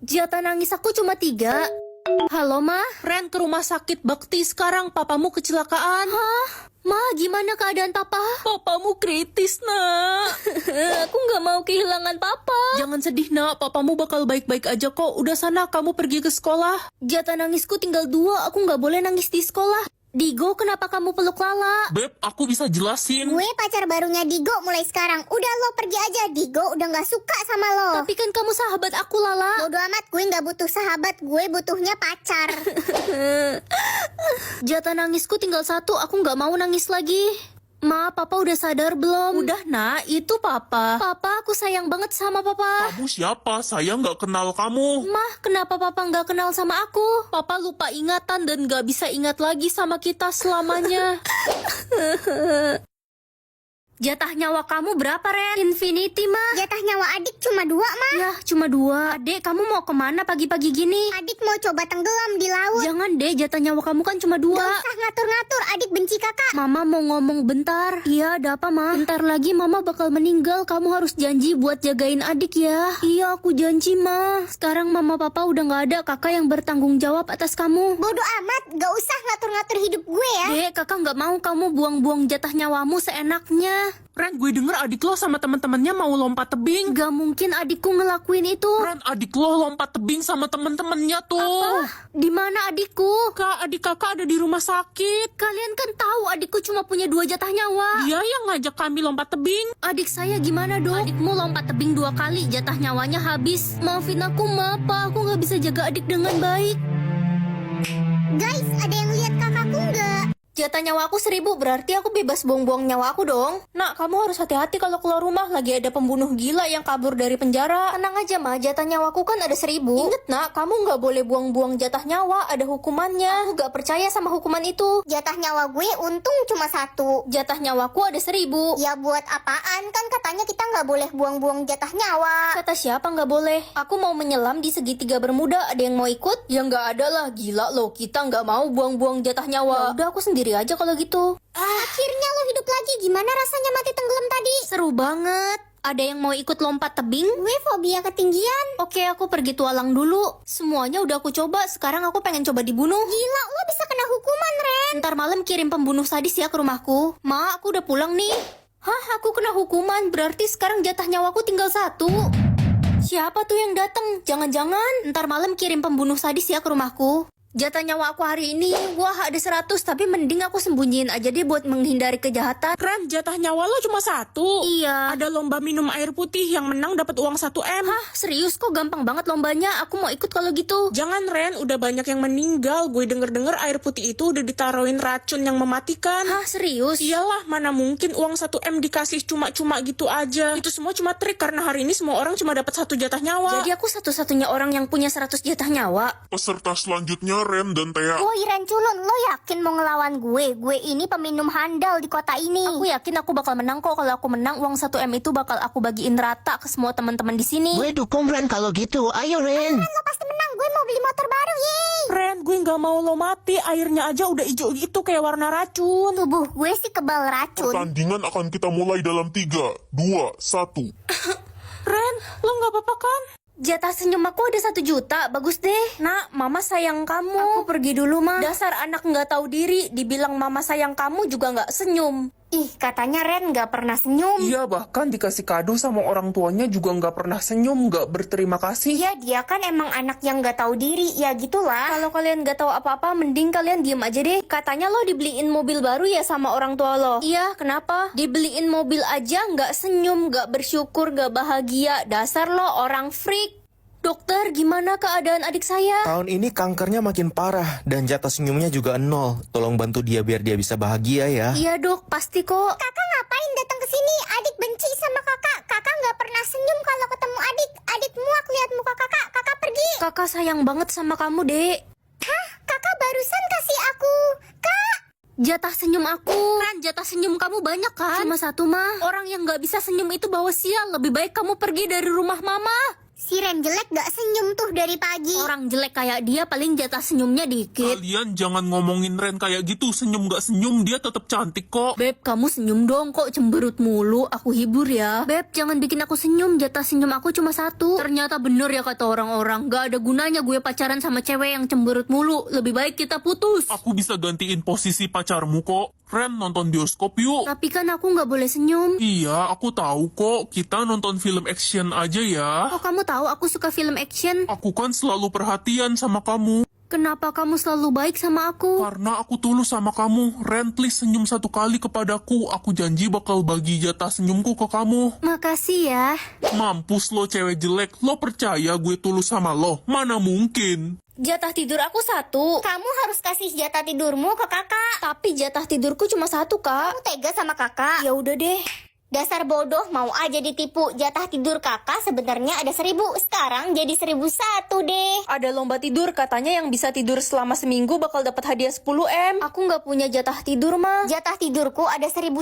Jatah nangis aku cuma 3. Halo, Ma? Ren, ke rumah sakit Bakti sekarang. Papamu kecelakaan. Hah? Ma, gimana keadaan Papa? Papamu kritis, nak. Aku nggak mau kehilangan Papa. Jangan sedih, nak. Papamu bakal baik-baik aja kok. Udah sana, kamu pergi ke sekolah. Jatah nangisku tinggal 2. Aku nggak boleh nangis di sekolah. Digo, kenapa kamu peluk Lala? Beb, aku bisa jelasin. Gue pacar barunya Digo mulai sekarang. Udah lo pergi aja, Digo udah gak suka sama lo. Tapi kan kamu sahabat aku, Lala. Bodo amat, gue gak butuh sahabat, gue butuhnya pacar. Jatah nangisku tinggal 1. Aku nggak mau nangis lagi. Ma, Papa udah sadar belum? Udah, nak. Itu papa. Papa, aku sayang banget sama Papa. Kamu siapa? Saya nggak kenal kamu. Mah, kenapa Papa nggak kenal sama aku? Papa lupa ingatan dan gak bisa ingat lagi sama kita selamanya. Jatah nyawa kamu berapa, Ren? Infinity, Ma. Jatah nyawa adik cuma 2, Ma. Ya, cuma 2. Adek, kamu mau kemana pagi-pagi gini? Adik mau coba tenggelam di laut. Jangan deh, jatah nyawa kamu kan cuma 2. Gak usah ngatur-ngatur, adik benci kakak. Mama mau ngomong bentar. Iya, ada apa, Ma? Bentar lagi Mama bakal meninggal. Kamu harus janji buat jagain adik ya. Iya, aku janji, Ma. Sekarang Mama Papa udah nggak ada. Kakak yang bertanggung jawab atas kamu. Bodo amat, gak usah ngatur-ngatur hidup gue ya. Dek, kakak nggak mau kamu buang-buang jatah nyawamu seenaknya. Ren, gue denger adik lo sama teman-temannya mau lompat tebing. Gak mungkin adikku ngelakuin itu. Ren, adik lo lompat tebing sama temen-temennya tuh. Di mana adikku? Kak, adik kakak ada di rumah sakit. Kalian kan tahu adikku cuma punya 2 jatah nyawa. Dia yang ngajak kami lompat tebing. Adik saya gimana dong? Adikmu lompat tebing 2 kali, jatah nyawanya habis. Maafin aku, Ma, Pa. Aku nggak bisa jaga adik dengan baik. Guys, ada yang lihat kakakku nggak? Jatah nyawa aku 1000, berarti aku bebas buang-buang nyawa aku dong. Nak, kamu harus hati-hati kalau keluar rumah. Lagi ada pembunuh gila yang kabur dari penjara. Tenang aja, Ma, jatah nyawaku kan ada 1000. Ingat, nak, kamu nggak boleh buang-buang jatah nyawa. Ada hukumannya. Aku gak percaya sama hukuman itu. Jatah nyawa gue untung cuma 1. Jatah nyawaku ada 1000. Ya buat apaan, kan katanya kita nggak boleh buang-buang jatah nyawa. Kata siapa nggak boleh? Aku mau menyelam di segitiga bermuda. Ada yang mau ikut? Ya nggak ada lah, gila lo. Kita nggak mau buang-buang jatah nyawa. Ya udah, aku sendiri aja kalau gitu. Akhirnya lo hidup lagi, gimana rasanya mati tenggelam tadi? Seru banget. Ada yang mau ikut lompat tebing? Gue fobia ketinggian. Oke, aku pergi tualang dulu. Semuanya udah aku coba, sekarang aku pengen coba dibunuh. Gila, lo bisa kena hukuman, Ren. Ntar malam kirim pembunuh sadis ya ke rumahku. Ma, aku udah pulang nih. Hah, aku kena hukuman, berarti sekarang jatah nyawaku tinggal 1. Siapa tuh yang datang? Jangan-jangan ntar malam kirim pembunuh sadis ya ke rumahku. Jatah nyawa aku hari ini, wah ada 100, tapi mending aku sembunyiin aja deh buat menghindari kejahatan. Ren, jatah nyawa lo cuma 1. Iya. Ada lomba minum air putih, yang menang dapat uang 1M. Hah, serius kok gampang banget lombanya, aku mau ikut kalau gitu. Jangan, Ren, udah banyak yang meninggal. Gue denger-denger air putih itu udah ditaruhin racun yang mematikan. Hah, serius? Iyalah, mana mungkin uang 1M dikasih cuma-cuma gitu aja. Itu semua cuma trik, karena hari ini semua orang cuma dapat 1 jatah nyawa. Jadi aku satu-satunya orang yang punya 100 jatah nyawa. Peserta selanjutnya Ren dan Thea. Woi Ren Culun, lo yakin mau ngelawan gue? Gue ini peminum handal di kota ini. Aku yakin aku bakal menang kok. Kalau aku menang, uang 1M itu bakal aku bagiin rata ke semua teman-teman di sini. Gue dukung Ren kalau gitu. Ayo Ren. Lo pasti menang, gue mau beli motor baru, yeay. Ren, gue nggak mau lo mati. Airnya aja udah hijau gitu kayak warna racun. Tubuh gue sih kebal racun. Pertandingan akan kita mulai dalam 3, 2, 1. Ren, lo nggak apa-apa kan? Jatah senyum aku ada 1 juta, bagus deh. Nak, mama sayang kamu. Aku pergi dulu, Ma. Dasar anak nggak tahu diri, dibilang mama sayang kamu juga nggak senyum. Ih, katanya Ren nggak pernah senyum. Iya, bahkan dikasih kado sama orang tuanya juga nggak pernah senyum, nggak berterima kasih. Ya, dia kan emang anak yang nggak tahu diri, ya gitulah. Kalau kalian nggak tahu apa-apa, mending kalian diem aja deh. Katanya lo dibeliin mobil baru ya sama orang tua lo. Iya, kenapa? Dibeliin mobil aja nggak senyum, nggak bersyukur, nggak bahagia. Dasar lo orang freak. Dokter, gimana keadaan adik saya? Tahun ini kankernya makin parah dan jatah senyumnya juga 0. Tolong bantu dia biar dia bisa bahagia ya. Iya dok, pasti kok. Kakak ngapain datang ke sini? Adik benci sama kakak. Kakak nggak pernah senyum kalau ketemu adik. Adik muak lihat muka kakak. Kakak pergi. Kakak sayang banget sama kamu, Dek. Hah? Kakak barusan kasih aku. Kak. Jatah senyum aku. Kan jatah senyum kamu banyak kan? Cuma 1 mah. Orang yang nggak bisa senyum itu bawa sial. Lebih baik kamu pergi dari rumah mama. Si Ren jelek gak senyum tuh dari pagi. Orang jelek kayak dia paling jatah senyumnya dikit. Kalian jangan ngomongin Ren kayak gitu. Senyum gak senyum, dia tetap cantik kok. Beb, kamu senyum dong, kok cemberut mulu. Aku hibur ya. Beb, jangan bikin aku senyum. Jatah senyum aku cuma 1. Ternyata bener ya kata orang-orang. Gak ada gunanya gue pacaran sama cewek yang cemberut mulu. Lebih baik kita putus. Aku bisa gantiin posisi pacarmu kok. Ren, nonton bioskop yuk. Tapi kan aku gak boleh senyum. Iya, aku tahu kok. Kita nonton film action aja ya. Kok kamu tahu aku suka film action? Aku kan selalu perhatian sama kamu. Kenapa kamu selalu baik sama aku? Karena aku tulus sama kamu. Ren, please senyum 1 kali kepadaku. Aku janji bakal bagi jatah senyumku ke kamu. Makasih ya. Mampus lo cewek jelek. Lo percaya gue tulus sama lo? Mana mungkin. Jatah tidur aku 1. Kamu harus kasih jatah tidurmu ke kakak. Tapi jatah tidurku cuma 1, Kak. Kamu tega sama kakak. Ya udah deh. Dasar bodoh, mau aja ditipu. Jatah tidur kakak sebenarnya ada 1000. Sekarang jadi 1001 deh. Ada lomba tidur, katanya yang bisa tidur selama seminggu bakal dapat hadiah 10M. Aku nggak punya jatah tidur, mah. Jatah tidurku ada 1001.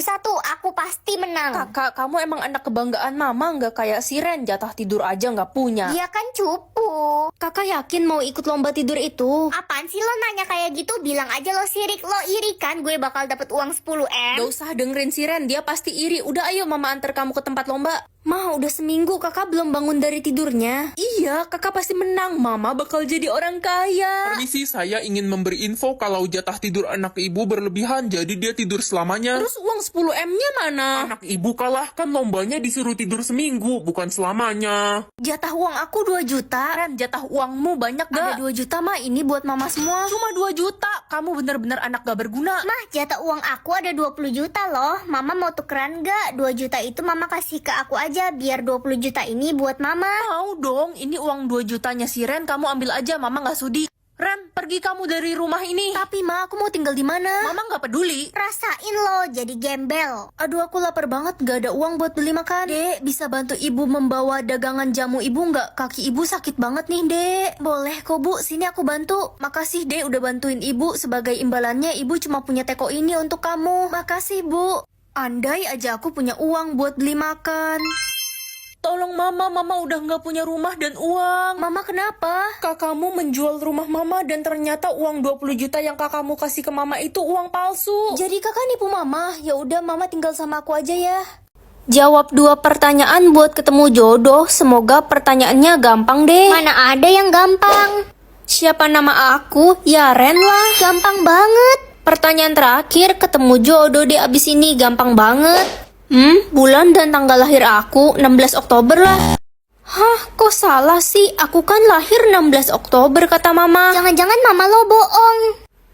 Aku pasti menang. Kakak, kamu emang anak kebanggaan mama, nggak kayak si Ren, jatah tidur aja nggak punya. Dia kan cupu. Kakak yakin mau ikut lomba tidur itu? Apaan sih lo nanya kayak gitu? Bilang aja lo sirik. Lo iri kan gue bakal dapet uang 10M? Gak usah dengerin si Ren, dia pasti iri. Udah ayo mama antar kamu ke tempat lomba. Mah, udah seminggu kakak belum bangun dari tidurnya. Iya, kakak pasti menang. Mama bakal jadi orang kaya. Permisi, saya ingin memberi info kalau jatah tidur anak ibu berlebihan, jadi dia tidur selamanya. Terus uang 10M-nya mana? Anak ibu kalah, kan lombanya disuruh tidur seminggu, bukan selamanya. Jatah uang aku 2 juta. Ren, jatah uangmu banyak gak? Ada 2 juta mah, ini buat mama semua. Cuma 2 juta. Kamu bener-bener anak gak berguna. Mah, jatah uang aku ada 20 juta loh. Mama mau tukeran gak? 2 juta itu mama kasih ke aku aja, biar 20 juta ini buat mama. Mau dong, ini uang 2 jutanya si Ren, kamu ambil aja, mama gak sudi. Ren, pergi kamu dari rumah ini. Tapi ma, aku mau tinggal di mana? Mama gak peduli. Rasain lo jadi gembel. Aduh, aku lapar banget, gak ada uang buat beli makan. Dek, bisa bantu ibu membawa dagangan jamu ibu nggak? Kaki ibu sakit banget nih, Dek. Boleh kok, Bu. Sini aku bantu. Makasih, Dek, udah bantuin ibu. Sebagai imbalannya, ibu cuma punya teko ini untuk kamu. Makasih, Bu. Andai aja aku punya uang buat beli makan. Tolong mama udah nggak punya rumah dan uang. Mama kenapa? Kakakmu menjual rumah mama dan ternyata uang 20 juta yang kakakmu kasih ke mama itu uang palsu. Jadi kakak nipu mama? Ya udah mama tinggal sama aku aja ya. Jawab 2 pertanyaan buat ketemu jodoh. Semoga pertanyaannya gampang deh. Mana ada yang gampang? Siapa nama aku? Ya Ren lah. Gampang banget. Pertanyaan terakhir, ketemu jodoh deh abis ini, gampang banget. Bulan dan tanggal lahir aku 16 Oktober lah. Hah, kok salah sih? Aku kan lahir 16 Oktober kata mama. Jangan-jangan mama lo bohong.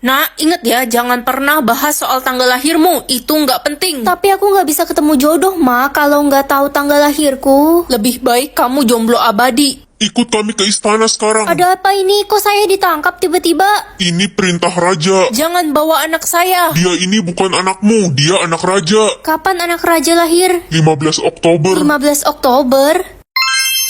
Nah, inget ya, jangan pernah bahas soal tanggal lahirmu. Itu nggak penting. Tapi aku nggak bisa ketemu jodoh, Ma, kalau nggak tahu tanggal lahirku. Lebih baik kamu jomblo abadi. Ikut kami ke istana sekarang. Ada apa ini? Kok saya ditangkap tiba-tiba? Ini perintah raja. Jangan bawa anak saya. Dia ini bukan anakmu, dia anak raja. Kapan anak raja lahir? 15 Oktober. 15 Oktober?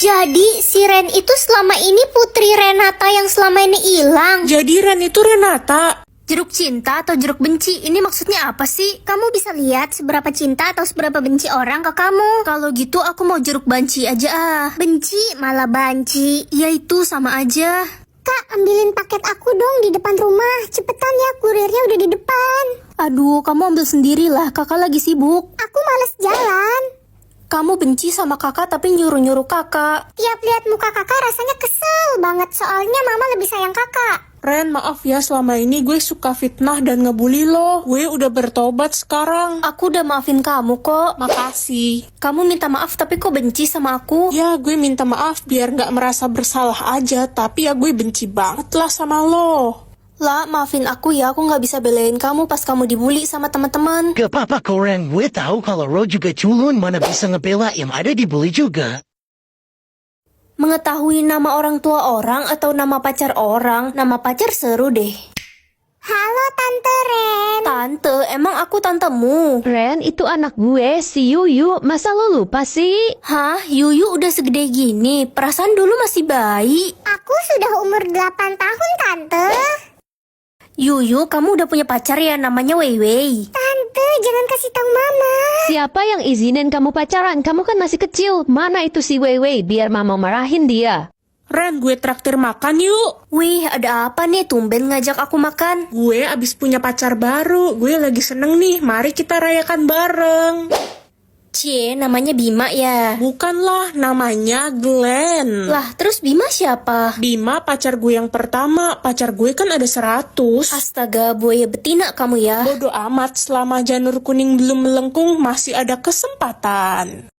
Jadi si Ren itu selama ini putri Renata yang selama ini hilang. Jadi Ren itu Renata. Jeruk cinta atau jeruk benci? Ini maksudnya apa sih? Kamu bisa lihat seberapa cinta atau seberapa benci orang ke kamu. Kalau gitu aku mau jeruk banci aja ah. Benci malah banci. Ya itu sama aja. Kak, ambilin paket aku dong di depan rumah. Cepetan ya, kurirnya udah di depan. Aduh, kamu ambil sendirilah. Kakak lagi sibuk. Aku males jalan. Kamu benci sama kakak tapi nyuruh-nyuruh kakak. Tiap lihat muka kakak rasanya kesel banget. Soalnya mama lebih sayang kakak. Ren, maaf ya selama ini gue suka fitnah dan ngebully lo. Gue udah bertobat sekarang. Aku udah maafin kamu kok. Makasih. Kamu minta maaf tapi kok benci sama aku? Ya, gue minta maaf biar gak merasa bersalah aja. Tapi ya gue benci banget lah sama lo. Lah, maafin aku ya. Aku gak bisa belain kamu pas kamu dibully sama teman-teman. Gak apa-apa kok Ren, gue tahu kalau Ro juga culun, mana bisa ngebela yang ada dibully juga. Mengetahui nama orang tua orang atau nama pacar orang, nama pacar seru deh. Halo Tante Ren. Tante, emang aku tantemu? Ren, itu anak gue, si Yuyu. Masa lo lupa sih? Hah, Yuyu udah segede gini, perasaan dulu masih bayi. Aku sudah umur 8 tahun Tante. Yuyu, kamu udah punya pacar ya, namanya Weiwei. Tante, Tante, jangan kasih tahu Mama. Siapa yang izinin kamu pacaran? Kamu kan masih kecil. Mana itu si Weiwei? Biar mama marahin dia. Ren, gue traktir makan yuk. Wih, ada apa nih? Tumben ngajak aku makan. Gue abis punya pacar baru. Gue lagi seneng nih. Mari kita rayakan bareng. Cie, namanya Bima ya? Bukanlah, namanya Glenn. Lah, terus Bima siapa? Bima pacar gue yang pertama. Pacar gue kan ada 100. Astaga, buaya betina kamu ya. Bodoh amat, selama janur kuning belum melengkung masih ada kesempatan.